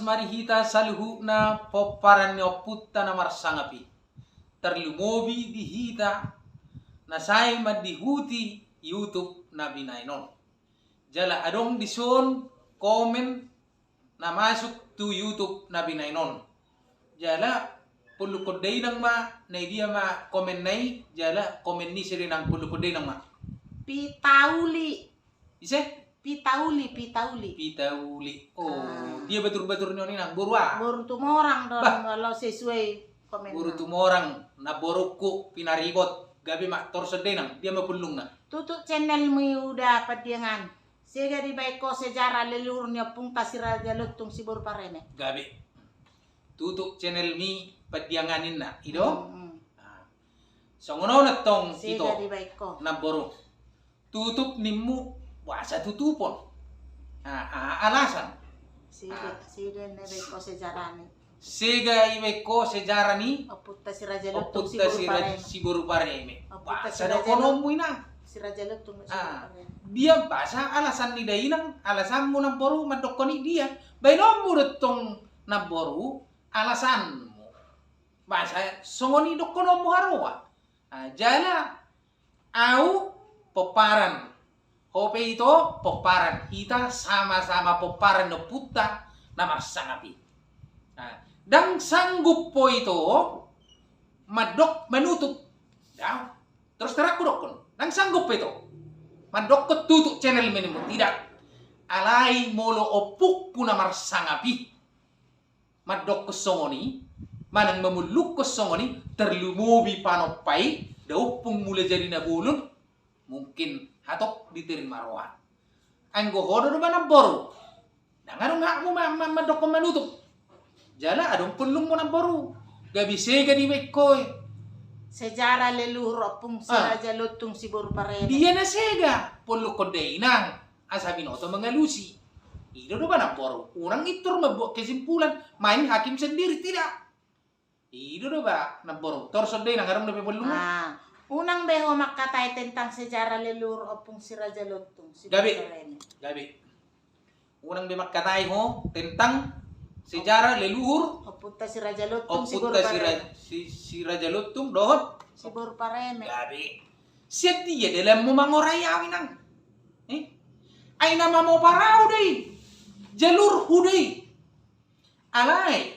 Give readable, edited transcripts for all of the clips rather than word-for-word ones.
marihita saluhu na poparan ni oputta na marsangapi. Terlumobi dihita na say madihuti YouTube na binainon. Jala adong dison komen na masuk to YouTube na binainon. Jala pulukoday nang ma na dia ma komen nai jala komen ni siri nang pulukoday nang ma. Pitauli. Ise? Pitauli. Oh, dia betul-betul ni nang burwa. Baru tumorang dong kalau sesuai komen. Buru tumorang na boruku pinaribot gabi mak torsede nang dia mapulung na. Tutup channel mu udah padiangan. Sega di baiko sejarah leluhurnya pung tasira jalutung si baru pareme. Gabi. Tutup channel mi padianganin na. Ido? So ngono na tong ito. Sega di baiko. Na boru. Tutup nimu wasa tutupon. Alasan. Sega na baiko sejarah ni. Sega iweko sejarah ni. Oputta si Raja Lutung si Oputta baru pareme. si baru pareme. Oputta si Basa Raja na kono mo ina. Si Raja Lutung si baru pareme. Dia basa alasan ni dainang alasan mo na boru madokoni dia. Bainom mo tong na boru alasan mo. Basa songoni dokono mo harawa. Jala au poparan. Hope ito poparan. Kita sama-sama poparan no puta na marsangapi. Dan sanggup po ito manutup. Terus teraku dokon. Dan sanggup ito madok tutup channel minimum tidak. Alai molo opuk puna marsangapi. Madok kesongoni manang memuluk kesongoni terlumobi panopai daupung mulai jadi nabulun mungkin hatok diterima rohan. Anggo hodo do mana boru. Dangarong hakmu madok manutup. Jala adong pelung mo na boru. Gabi sega di wekoy. Sejarah leluhur opung si Raja Lutung si baru pareme. Dia na sega. Polo kodey nang. Asabi no to mengalusi. Ito do ba na boru? Unang itur mabuat kesimpulan. Main hakim sendiri tidak. Ito do ba na boru? Torso day nang harang nabe pelung. Unang beho makatay tentang sejarah leluhur opung si Raja Lutung si baru pareme. Gabi. Unang be makatay mo tentang sejarah leluhur Oputta si Raja Lutung si baru oputta pareme. si Raja Lutung dohot Si baru pareme. gabi siya dia dalam mo mangorayawin ang ay nama mo parao day jalur huday alay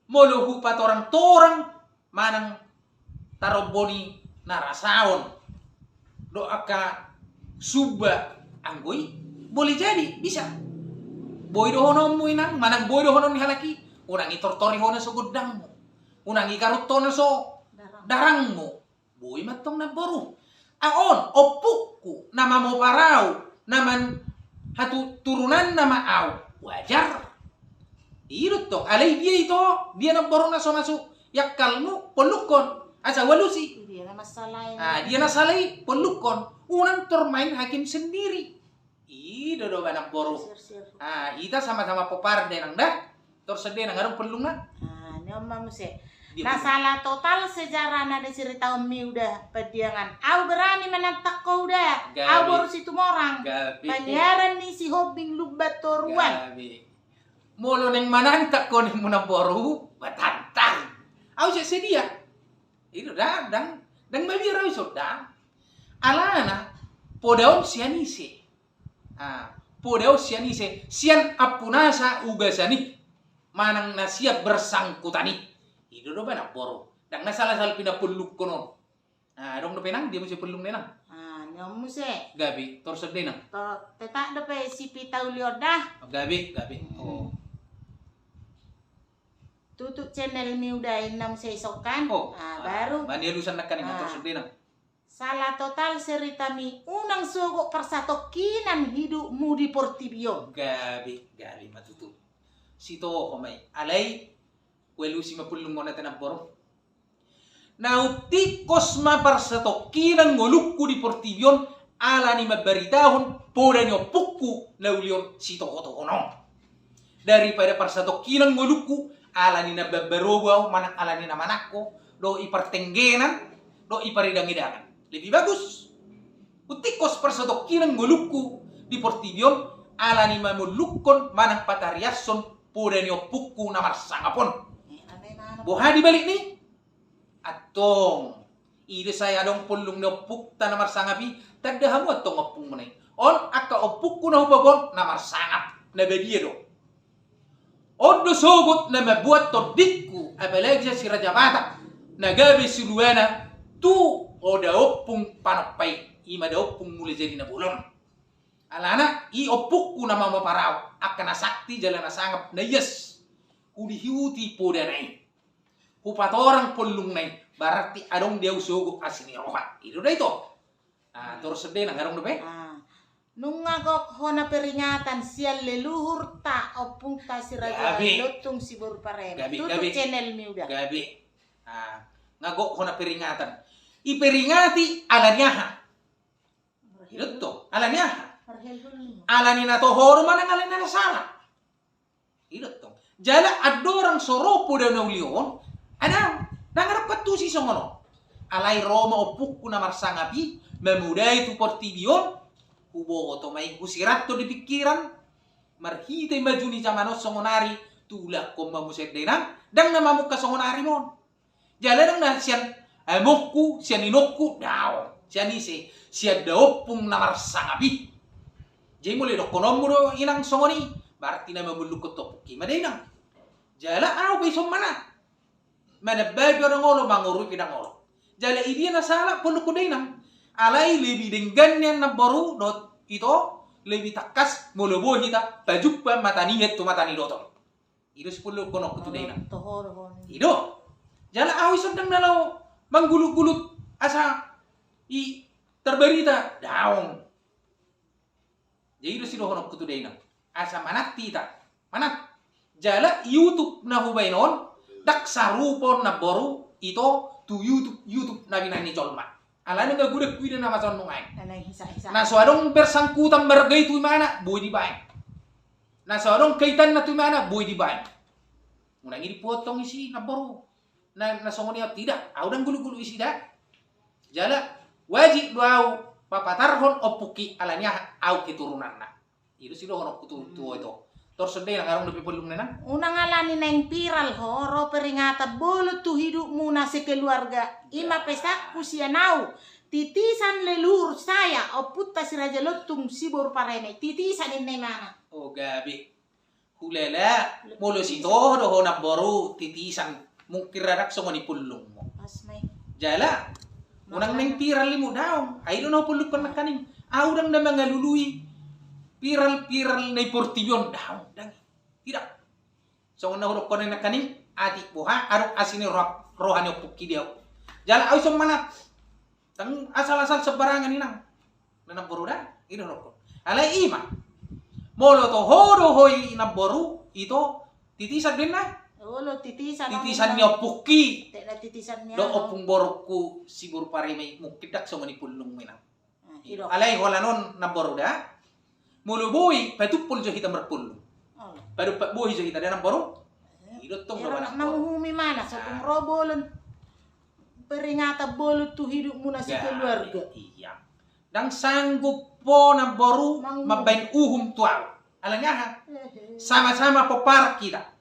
moluhu pa torang manang taroboni narasaon doa ka suba anggoy boleh jadi bisa boy dohono mo inang manang boy dohono ni halaki unang itortori hono so gudang mo unang ikarutto na so darang mo boy matong na boru aon opukku nama mo parau naman hatu turunan nama au wajar irut to alay dia na boru na so masuk yakal mo pelukon asa walusi Dia na masalah. dia na salay pelukon unang termain hakim sendiri Ido do banak boru. Ita sama-sama popar denang dah. Tersedih nang arong pelung na. Ni omma muse. Nah salah total sejarah nada cerita Umi udah pediangan. Au berani menantak kau udah. Au baru situ morang. Panyaran ni si hobing lubat toruan. Molo neng manantak ko neng muna boru batantang. Au sedia. Itu dah dang babi rawi soda. Alana podaon sianise. Podeo sianise sian apunasa ugasani manang nasiap bersangkutani itu do bana boro dang nasalah sal pina puluk kono dong do penang dia mesti pulung nenang nyom muse gabi torso denang to tetak do pe si pitau liodah gabi tutup channel mi udah enam sesokan baru mani lusan nakan yang torso denang. Salah total cerita mi unang sogok persatokinan hidupmu di Portibio. Gabi matutu. Sito homay. Alay, welu si mapulong mo natin ang borong. Nautikos ma persatokinan ngolukku di Portibio ala ni mabaritahon poda ni opukku na ulion sito koto kono. Daripada persatokinan ngolukku ala ni nababarobaw manang ala ni namanakko do ipartenggenan do iparidangidangan. Lebih bagus. Utikos persatokinan ngolukku di Portibio ala ni mamulukon manang patariason poda ni opukku na marsangapon. Anay mana. Buha di balik ni. Atong. Ide saya adong pulung ni opuk ta na marsangapi. Tagdahamu atong opung mo na. On aka opukku na hubabon na marsangap. Na bedia do. Odo sogot na mabuat to dikku. Apalagi si Raja Batak. Nagabi suluana. Tu oda opung panapay. Ima da opung muli jadi na bulon. Alana i opukku na mamaparaw. Aka nasakti jalan nasangap na yes. Udihiuti po da nai. Hupatorang pulung nai. Berarti adong dia usugo asini roha. Itu dah itu. Ah, terus sedih nang garong dope. Nung ngagok ho na peringatan siya leluhur ta opung ta si Raja Lutung si Burparem. Tutup channel mi udah. Gabi. Ah, ngagok ho na peringatan. Iperingati alanyaha. Itu to, alanyaha. Alani na to horma nang alani na salah. Itu to. Jala adorang soropo da na ulion. Ada nangarap patusi songono. Alai Roma opukku na marsangapi memudai tu portibion. Kubo to may usirat to di pikiran. Marhita majuni jamano songonari tulak ko mamuset denang dang na mamuk ka songonari mon. Jala dang na siyan amokku siyan inokku daw. Siyan ise siya daopung na marsangapi. Jay mulai dok konom mo inang songoni berarti na mamulukot to puki madinang. Jala araw bay mana. Manabay orang ngolo manguru pinang ngolo. Jala idia na salah puluh kudinang. Alai lebih denggannya na baru dot itu lebih takas molobo hita tajukpa matani het tu matani dotol. Itu 10 kono kudinang. Itu. Jala awis sedang nalau manggulut-gulut asa i terberita daung. Jadi itu sih dohon kutu dena. Asa manat tita. Manat. Jala YouTube na hubainon. Dak sarupon na boru. Ito tu YouTube na binani colma. Alana nga gudak kuida na mason nungay. Na suadong bersangkutan bergay tu mana. Boy di bain. Na suadong kaitan na tu mana. Boy di bain. Munang ini potong isi na boru. Na songoni tidak. Audang gulu-gulu isi dah. Jala wajib doau. Papatarhon opuki alanya au keturunan na. Itu sih dohon kutu tuo itu. Terus sedih nang arong lebih pelum nena. Unang alani neng viral horo peringata bolu tu hidupmu na sekeluarga. Ima pesta kusianau. Titisan leluhur saya oputta si Raja Lutung si Burparem. Titisan ini mana? Oh gabi. Hulela mulu sito dohon nak baru titisan mungkin radak songoni pulung mo. Asmai. Jala. Unang neng viral limu daw. Ay doon ako puluk na kaning. Audang na mga lului. Viral na portibyon daw. Tidak. So na hurok ko na kaning. Ati buha. Arok asini rohan yung puki diyaw. Jala ay so manat. Tang asal-asal sebarangan inang. Nanang buru da. Ino hurok ko. Alay ima. Molo to horo hoy na boru. Ito. Titisan din na. Olo titisan niya puki. Tela titisan niya. Do opung borokku si Burparem mukidak so mani pulung minang. Alay wala non na boruda. Muluboy patupul jo kita merpulung. Padu boy jo kita dan boru. Idot tong do anak. Namuhumi mana sa kung robolon. Peringata bolu tu hidupmu na sa keluarga. Iya. Dang sanggup po na boru mabain uhum tuaw. Alanya ha. Sama-sama popar kita.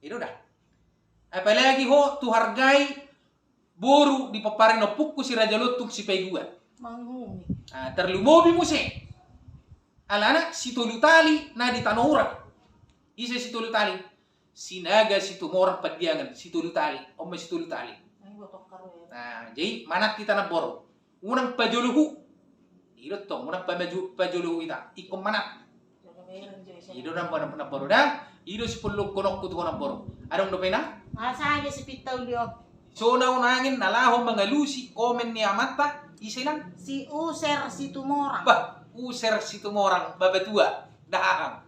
Itu dah. Apalagi ho tu hargai boru di paparin no pukku si Raja Lutung si Paigua. Manghumi. Terlumobi mo si. Alana si tulutali na di tanura. Isa si tulutali. Sinaga si tumorang padiangan si tulutali. O may si tulutali. Nah, jadi mana kita na boru. Unang pajuluhu. Ito to, unang pajuluhu kita. Ikom manat. Ito na boru dah. Ilo si pulog konok kutu konok boro. Adong dope na? Masa aja si Pitaw Leo. So na unangin nalahong mga lusi komen ni amata. Isa lang. Si User si Tumorang. Bah, User si Tumorang babatua. Dahang.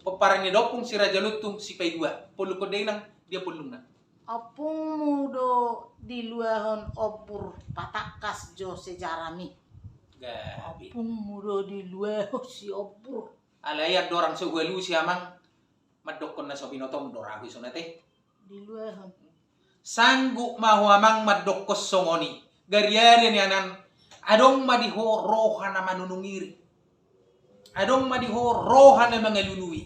Paparang ni dopong si Raja Lutung si Paigua. Pulog ko day nang dia pulong na. Opung mudo di luahon opur patakas jo sejarami. Gabi. Opung mudo di luahon si opur. Alayat dorang seguelu si amang madokon na sa binotong dorago iso nate. Di luahon. Sanggup mahuamang madokos songoni. Garyari ni anan. Adong madiho roha na manunungiri. Adong madiho roha na mga lului.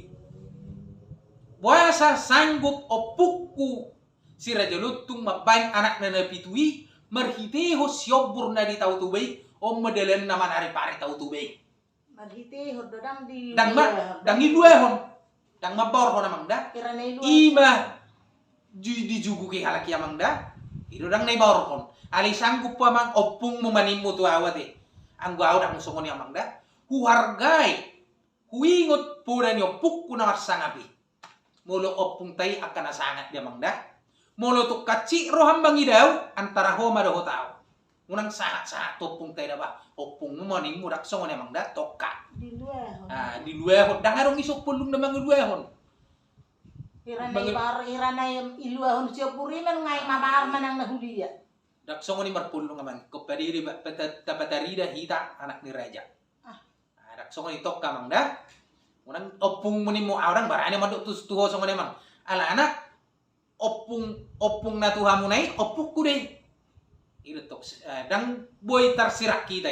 puasa sanggup opukku si raja lutung mabain anak na napitui marhiteho siobur na di tau tubay o madalen naman ari pare tau tubay. Marhiteho dodang di Dang iluehon. Dang maborho namang da. Ima di jugu ki halaki amang da. Ido dang nay borhon. Ali sanggup pa mang opung mo manimu tu awate. Ang gua dang musongoni amang da. Huhargai. Huingot pura ni opuk kuna marsangapi. Mulo opung tay akan nasangat dia mang da. Mulo tu kaci roham bangi daw antara homa do tao. Unang sangat opung tay da ba. Opung mo manimu dak songoni amang da toka. Di luehon. Di luehon. Dang arong isok pulung na mga luehon. Iranay iluahon siya puriman ngay mabaar man ang nahuliya. Dak songoni marpulung naman. Kupadiri tapatarida hita anak ni raja. Dak songoni tok kamang da. Unang opung mo ni mo orang barani maduk tuho songoni mang. Ala anak opung na tuha mo nay opuk ko day. Ito tok dang boy tarsirak kita.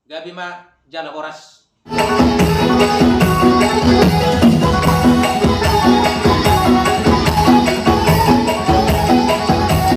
Gabi ma jala oras.